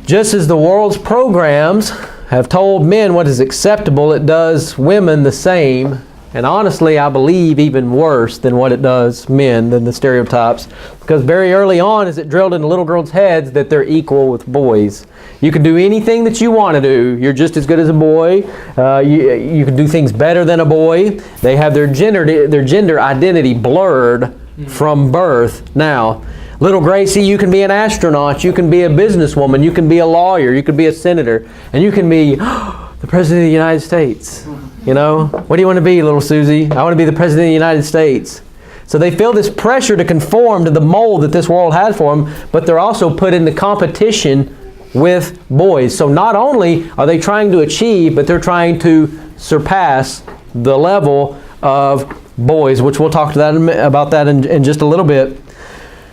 Just as the world's programs have told men what is acceptable, it does women the same. And honestly, I believe even worse than what it does men, than the stereotypes. Because very early on, is it drilled into little girls' heads that they're equal with boys. You can do anything that you want to do. You're just as good as a boy. You can do things better than a boy. They have their gender identity blurred from birth now. Little Gracie, you can be an astronaut. You can be a businesswoman. You can be a lawyer. You can be a senator. And you can be the President of the United States. You know, what do you want to be, little Susie? I want to be the President of the United States. So they feel this pressure to conform to the mold that this world has for them, but they're also put into competition with boys. So not only are they trying to achieve, but they're trying to surpass the level of boys, which we'll talk about that in just a little bit.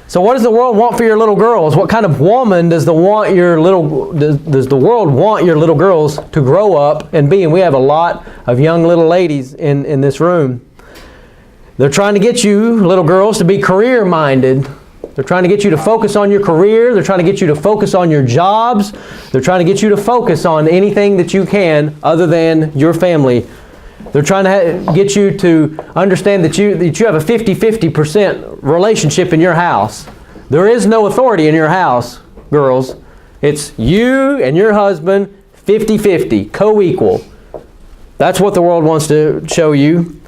So what does the world want for your little girls? What kind of woman does the world want your little girls to grow up and be? And we have a lot of young little ladies in this room. They're trying to get you, little girls, to be career-minded. They're trying to get you to focus on your career. They're trying to get you to focus on your jobs. They're trying to get you to focus on anything that you can other than your family. They're trying to get you to understand that you have a 50-50% relationship in your house. There is no authority in your house, girls. It's you and your husband, 50-50, co-equal. That's what the world wants to show you.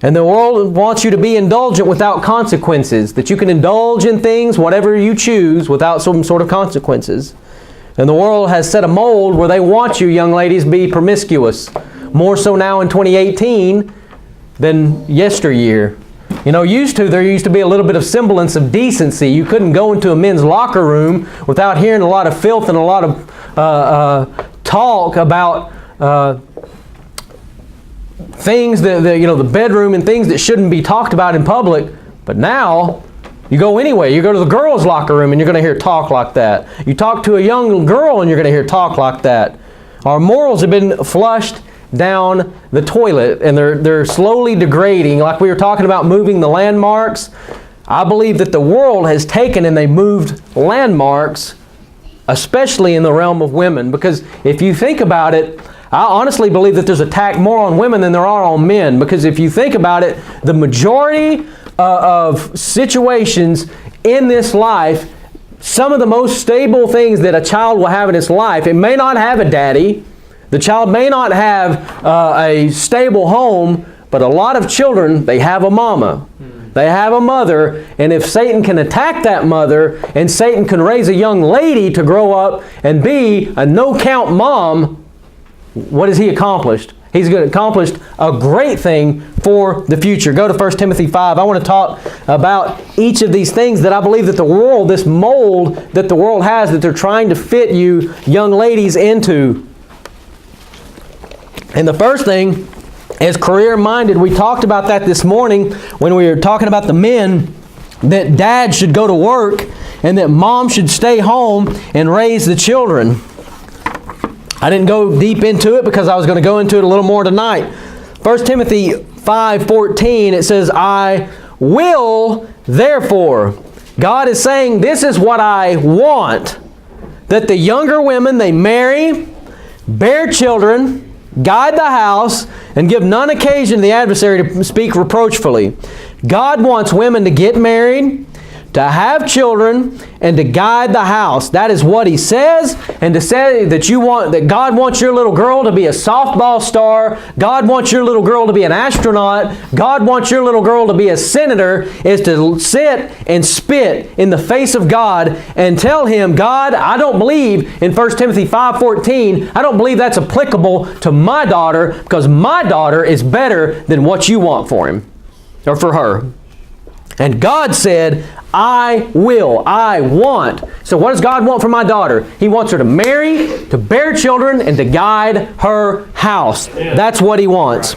And the world wants you to be indulgent without consequences, that you can indulge in things, whatever you choose, without some sort of consequences. And the world has set a mold where they want you, young ladies, to be promiscuous. More so now in 2018 than yesteryear. You know, there used to be a little bit of semblance of decency. You couldn't go into a men's locker room without hearing a lot of filth and a lot of talk about things that you know, the bedroom and things that shouldn't be talked about in public. But now, you go anyway. You go to the girls' locker room and you're going to hear talk like that. You talk to a young girl and you're going to hear talk like that. Our morals have been flushed down the toilet, and they're slowly degrading. Like we were talking about moving the landmarks, I believe that the world has taken and they moved landmarks, especially in the realm of women. Because if you think about it, I honestly believe that there's an attack more on women than there are on men. Because if you think about it, the majority of situations in this life, some of the most stable things that a child will have in its life, it may not have a daddy. The child may not have a stable home, but a lot of children, they have a mama. They have a mother, and if Satan can attack that mother, and Satan can raise a young lady to grow up and be a no-count mom, what has he accomplished? He's accomplished a great thing for the future. Go to 1 Timothy 5. I want to talk about each of these things that I believe that the world, this mold that the world has, that they're trying to fit you young ladies into. And the first thing is career-minded. We talked about that this morning when we were talking about the men, that dad should go to work and that mom should stay home and raise the children. I didn't go deep into it because I was going to go into it a little more tonight. 1 Timothy 5:14, it says, I will therefore. God is saying, this is what I want. That the younger women, they marry, bear children, guide the house, and give none occasion to the adversary to speak reproachfully. God wants women to get married, to have children, and to guide the house. That is what He says. And to say that God wants your little girl to be a softball star, God wants your little girl to be an astronaut, God wants your little girl to be a senator, is to sit and spit in the face of God and tell Him, God, I don't believe in 1 Timothy 5:14, I don't believe that's applicable to my daughter, because my daughter is better than what you want for him or for her. And God said, I will, I want. So what does God want from my daughter? He wants her to marry, to bear children, and to guide her house. That's what He wants.